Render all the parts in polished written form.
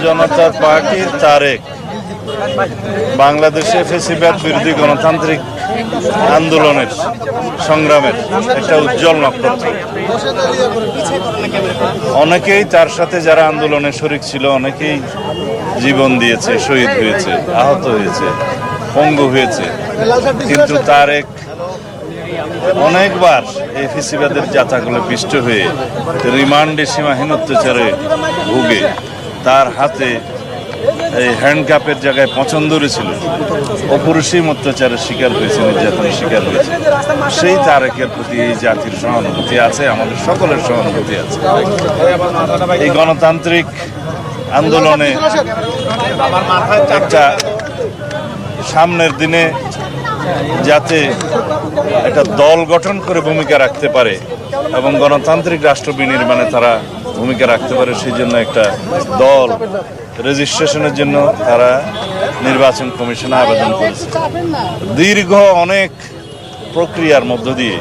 জনতা পার্টির তারেক বাংলাদেশে ফ্যাসিবাদ বিরোধী গণতান্ত্রিক আন্দোলনের সংগ্রামের একটা উজ্জ্বল নক্ষত্র। অনেকেই তার সাথে যারা আন্দোলনে শরিক ছিল অনেকেই জীবন দিয়েছে, শহীদ হয়েছে, আহত হয়েছে, পঙ্গু হয়েছে, কিন্তু তারেক অনেকবার এই ফ্যাসিবাদের যাতাগুলো পিষ্ট হয়ে রিমান্ডে সীমাহীন অত্যাচারে ভুগে তার হাতে এই হ্যান্ডকাপের জায়গায় পছন্দরে ছিল, অপরিসীম অত্যাচারের শিকার হয়েছে, নির্যাতনের শিকার হয়েছে। সেই তারেকের প্রতি এই জাতির সহানুভূতি আছে, আমাদের সকলের সহানুভূতি আছে। এই গণতান্ত্রিক আন্দোলনে একটা সামনের দিনে যাতে একটা দল গঠন করে ভূমিকা রাখতে পারে এবং গণতান্ত্রিক রাষ্ট্র বিনির্মাণে তারা ভূমিকা রাখতে পারে, সেই জন্য একটা দল রেজিস্ট্রেশনের জন্য তারা নির্বাচন কমিশনে আবেদন করেছে। দীর্ঘ অনেক প্রক্রিয়ার মধ্য দিয়ে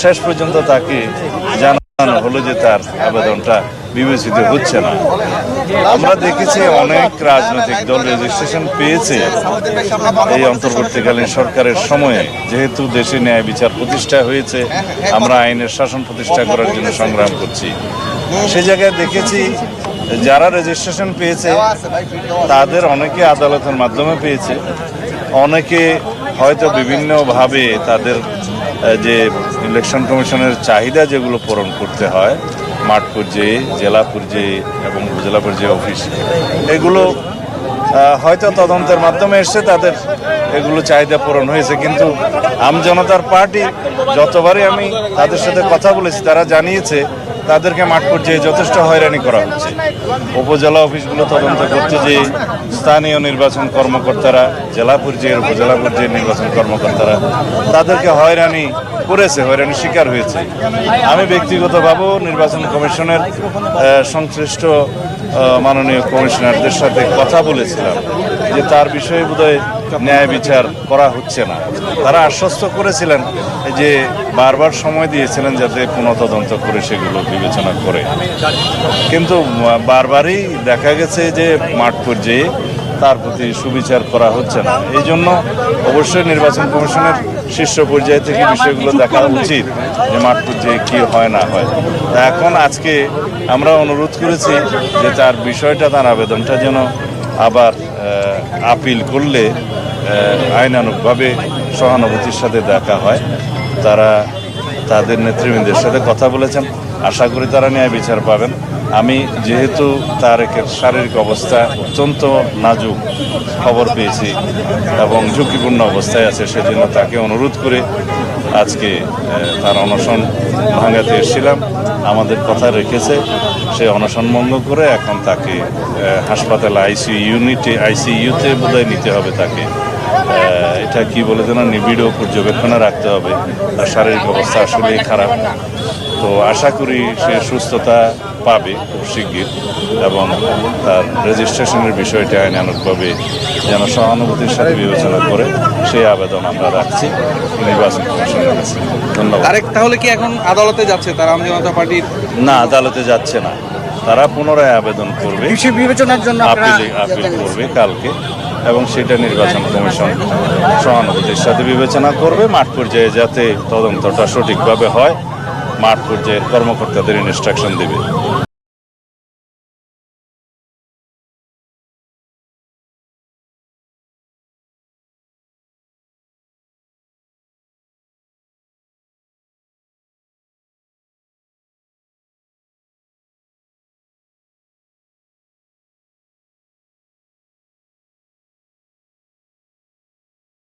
শেষ পর্যন্ত তাকে জানানো হলো যে তার আবেদনটা বিবেচিত হচ্ছে না। আমরা দেখেছি অনেক রাজনৈতিক দল রেজিস্ট্রেশন পেয়েছে এই অন্তর্বর্তীকালীন সরকারের সময়ে, যেহেতু দেশে ন্যায় বিচার প্রতিষ্ঠা হয়েছে, আমরা আইনের শাসন প্রতিষ্ঠা করার জন্য সংগ্রাম করছি। সে জায়গায় দেখেছি যারা রেজিস্ট্রেশন পেয়েছে তাদের অনেকে আদালতের মাধ্যমে পেয়েছে, অনেকে হয়তো বিভিন্নভাবে তাদের যে ইলেকশন কমিশনের চাহিদা যেগুলো পূরণ করতে হয় মাঠ পর্যায়ে, জেলা পর্যায়ে এবং উপজেলা পর্যায়ে অফিস, এগুলো হয়তো তদন্তের মাধ্যমে এসছে, তাদের এগুলো চাহিদা পূরণ হয়েছে। কিন্তু আমজনতার পার্টি যতবারই আমি তাদের সাথে কথা বলেছি তারা জানিয়েছে তাদেরকে মাঠ পর্যায়ে যথেষ্ট হয়রানি করা হচ্ছে। উপজেলা অফিসগুলো তদন্ত করতে যে স্থানীয় নির্বাচন কর্মকর্তারা, জেলা পর্যায়ের উপজেলা পর্যায়ের নির্বাচন কর্মকর্তারা তাদেরকে হয়রানি করেছে, হয়রানি শিকার হয়েছে। আমি ব্যক্তিগতভাবেও নির্বাচন কমিশনের সংশ্লিষ্ট মাননীয় কমিশনারদের সাথে কথা বলেছিলাম যে তার বিষয়ে বোধহয় ন্যায় বিচার করা হচ্ছে না। তারা আশ্বস্ত করেছিলেন যে বারবার সময় দিয়েছিলেন যাতে পুনঃতদন্ত করে সেগুলো বিবেচনা করে, কিন্তু বারবারই দেখা গেছে যে মাঠ পর্যায়ে তার প্রতি সুবিচার করা হচ্ছে না। এই জন্য অবশ্যই নির্বাচন কমিশনের শীর্ষ পর্যায় থেকে বিষয়গুলো দেখা উচিত যে মাঠ পর্যায়ে কী হয় না হয়। এখন আজকে আমরা অনুরোধ করেছি যে তার বিষয়টা, তার আবেদনটা যেন আবার আপিল করলে আইনানুগভাবে সহানুভূতির সাথে দেখা হয়। তারা তাদের নেতৃবৃন্দের সাথে কথা বলেছেন, আশা করি তারা ন্যায় বিচার পাবেন। আমি যেহেতু তারেকের শারীরিক অবস্থা অত্যন্ত নাজুক খবর পেয়েছি এবং ঝুঁকিপূর্ণ অবস্থায় আছে, সেজন্য তাকে অনুরোধ করে আজকে তার অনশন ভাঙাতে এসেছিলাম। আমাদের কথা রেখেছে, সে অনশন ভঙ্গ করে এখন তাকে হাসপাতালে আইসিইউতে বোধহয় নিতে হবে তাকে। এটা কি বলে যেন নিবিড় পর্যবেক্ষণে রাখতে হবে, তার শারীরিক অবস্থা আসলেই খারাপ। তো আশা করি সে সুস্থতা পাবে খুব শিগগির এবং তার রেজিস্ট্রেশনের বিষয়টি আইনানুগভাবে যেন সহানুভূতির সাথে বিবেচনা করে সেই আবেদন আমরা রাখছি নির্বাচন কমিশনের কাছে। ধন্যবাদ। তাহলে কি এখন আদালতে যাচ্ছে তারা আমজনতা পার্টির? না, আদালতে যাচ্ছে না, তারা পুনরায় আবেদন করবে, বিবেচনার জন্য আপিল করবে কালকে এবং সেটা নির্বাচন কমিশন সহানুভূতির সাথে বিবেচনা করবে। মাঠ পর্যায়ে যাতে তদন্তটা সঠিকভাবে হয় মাঠ পর্যায়ের কর্মকর্তাদের ইনস্ট্রাকশন দেবে।